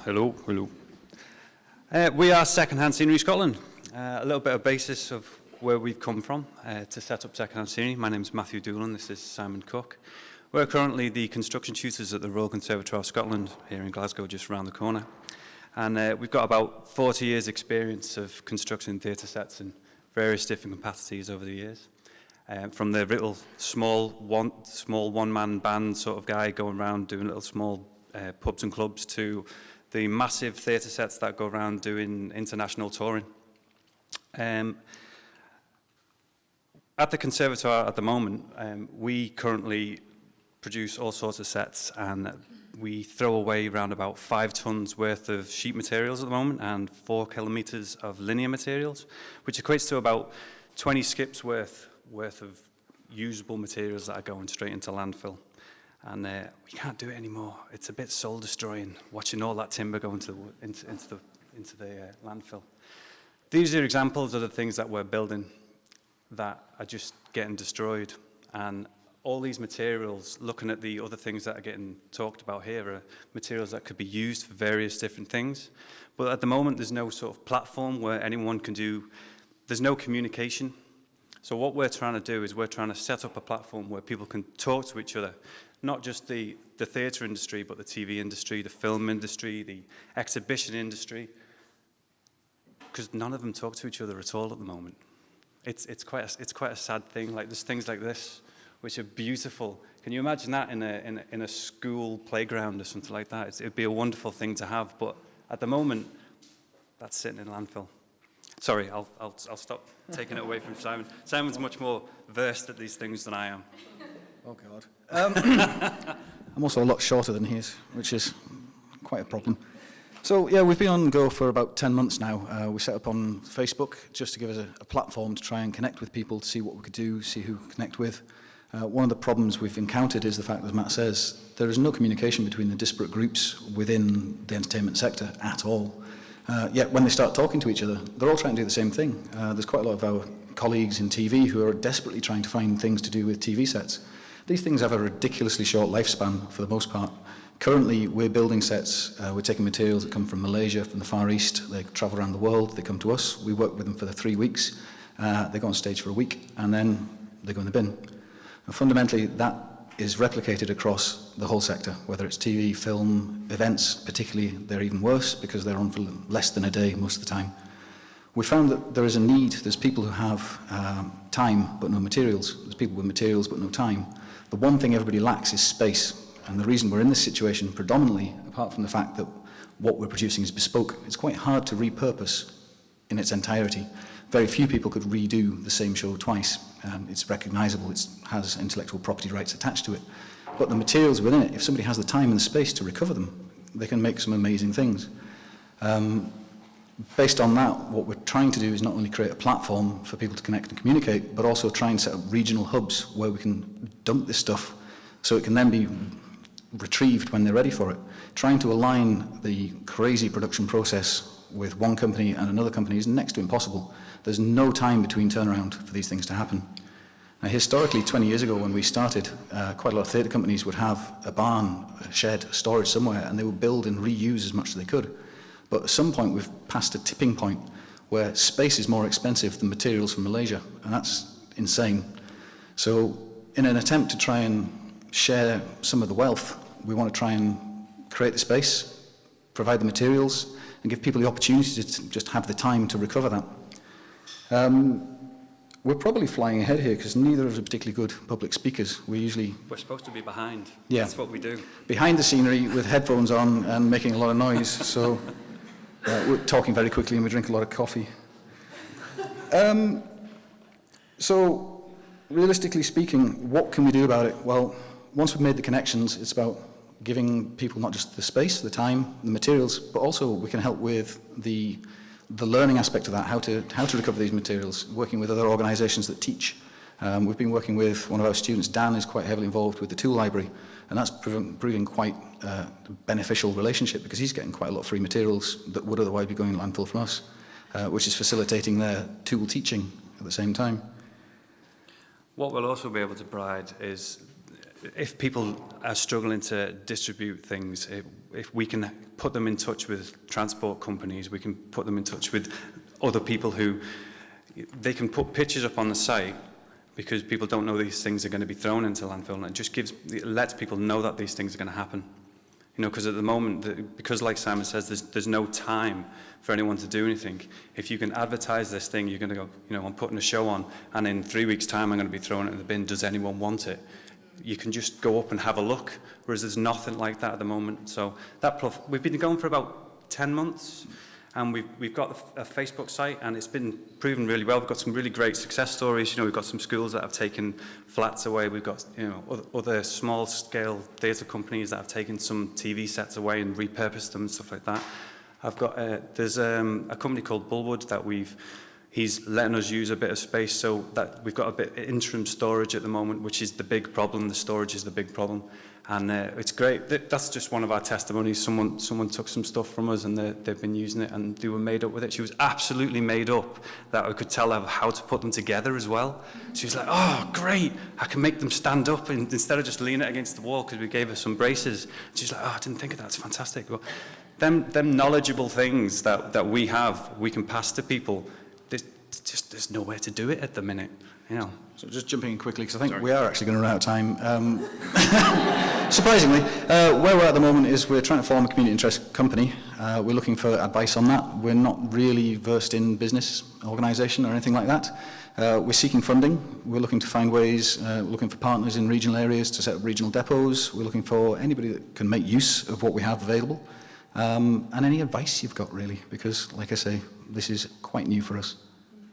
Hello, hello. We are Secondhand Scenery Scotland. A little bit of basis of where we've come from to set up Secondhand Scenery. My name is Matthew Doolan, this is Simon Cook. We're currently the construction tutors at the Royal Conservatoire of Scotland here in Glasgow, just around the corner. And we've got about 40 years experience of constructing theatre sets in various different capacities over the years. From the little small one-man band sort of guy going around doing little small pubs and clubs to the massive theatre sets that go around doing international touring. At the Conservatoire at the moment, we currently produce all sorts of sets, and we throw away around about 5 tons worth of sheet materials at the moment and 4 kilometres of linear materials, which equates to about 20 skips worth of usable materials that are going straight into landfill. And we can't do it anymore. It's a bit soul-destroying, watching all that timber go into the landfill. These are examples of the things that we're building that are just getting destroyed. And all these materials, looking at the other things that are getting talked about here, are materials that could be used for various different things. But at the moment, there's no sort of platform where anyone can do, there's no communication. So what we're trying to do is we're trying to set up a platform where people can talk to each other, not just the theatre industry, but the TV industry, the film industry, the exhibition industry, because none of them talk to each other at all at the moment. It's quite a sad thing. Like, there's things like this, which are beautiful. Can you imagine that in a school playground or something like that? It'd be a wonderful thing to have, but at the moment, that's sitting in landfill. Sorry, I'll stop taking it away from Simon. Simon's much more versed at these things than I am. Oh, God. I'm also a lot shorter than he is, which is quite a problem. So, yeah, we've been on Go for about 10 months now. We set up on Facebook just to give us a platform to try and connect with people, to see what we could do, see who we could connect with. One of the problems we've encountered is the fact, as Matt says, there is no communication between the disparate groups within the entertainment sector at all. Yet when they start talking to each other, they're all trying to do the same thing. There's quite a lot of our colleagues in TV who are desperately trying to find things to do with TV sets. These things have a ridiculously short lifespan for the most part. Currently, we're building sets, we're taking materials that come from Malaysia, from the Far East, they travel around the world, they come to us, we work with them for the 3 weeks, they go on stage for a week, and then they go in the bin. And fundamentally, that is replicated across the whole sector, whether it's TV, film, events, particularly, they're even worse because they're on for less than a day most of the time. We found that there is a need, there's people who have time but no materials, there's people with materials but no time. The one thing everybody lacks is space. And the reason we're in this situation predominantly, apart from the fact that what we're producing is bespoke, it's quite hard to repurpose in its entirety. Very few people could redo the same show twice. It's recognizable, it has intellectual property rights attached to it. But the materials within it, if somebody has the time and the space to recover them, they can make some amazing things. Based on that, what we're trying to do is not only create a platform for people to connect and communicate, but also try and set up regional hubs where we can dump this stuff so it can then be retrieved when they're ready for it. Trying to align the crazy production process with one company and another company is next to impossible. There's no time between turnaround for these things to happen. Now, historically, 20 years ago when we started, quite a lot of theatre companies would have a barn, a shed, a storage somewhere, and they would build and reuse as much as they could. But at some point, we've passed a tipping point where space is more expensive than materials from Malaysia, and that's insane. So in an attempt to try and share some of the wealth, we want to try and create the space, provide the materials, and give people the opportunity to just have the time to recover that. We're probably flying ahead here because neither of us are particularly good public speakers. We're supposed to be behind. Yeah. That's what we do. Behind the scenery with headphones on and making a lot of noise. So we're talking very quickly and we drink a lot of coffee. So realistically speaking, what can we do about it? Well, once we've made the connections, it's about giving people not just the space, the time, the materials, but also we can help with the learning aspect of that, how to recover these materials, working with other organisations that teach. We've been working with one of our students, Dan, is quite heavily involved with the tool library, and that's proving quite a beneficial relationship because he's getting quite a lot of free materials that would otherwise be going to landfill from us, which is facilitating their tool teaching at the same time. What we'll also be able to provide is if people are struggling to distribute things, if we can put them in touch with transport companies, we can put them in touch with other people who, they can put pictures up on the site because people don't know these things are going to be thrown into landfill, and it lets people know that these things are going to happen. You know, because at the moment, because like Simon says, there's no time for anyone to do anything. If you can advertise this thing, you're going to go, you know, I'm putting a show on, and in 3 weeks' time, I'm going to be throwing it in the bin. Does anyone want it? You can just go up and have a look, whereas there's nothing like that at the moment. So we've been going for about 10 months. And we've got a Facebook site, and it's been proven really well. We've got some really great success stories. You know, we've got some schools that have taken flats away. We've got, you know, other small-scale theatre companies that have taken some TV sets away and repurposed them and stuff like that. There's a company called Bullwood that he's letting us use a bit of space, so that we've got a bit of interim storage at the moment, which is the big problem. The storage is the big problem. And it's great. That's just one of our testimonies. Someone took some stuff from us, and they've been using it, and they were made up with it. She was absolutely made up that I could tell her how to put them together as well. She was like, oh, great, I can make them stand up instead of just leaning it against the wall, because we gave her some braces. She's like, oh, I didn't think of that. It's fantastic. Well, them knowledgeable things that we have, we can pass to people. There's nowhere to do it at the minute, you know. So just jumping in quickly, because I think we are actually going to run out of time. Surprisingly, where we're at the moment is we're trying to form a community interest company. We're looking for advice on that. We're not really versed in business organisation or anything like that. We're seeking funding. We're looking to find ways, looking for partners in regional areas to set up regional depots. We're looking for anybody that can make use of what we have available. And any advice you've got, really, because, like I say, this is quite new for us.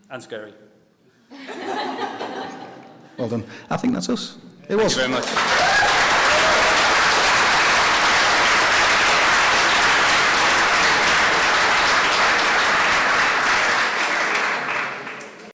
And scary. Well done. I think that's us. It was. Thank you very much.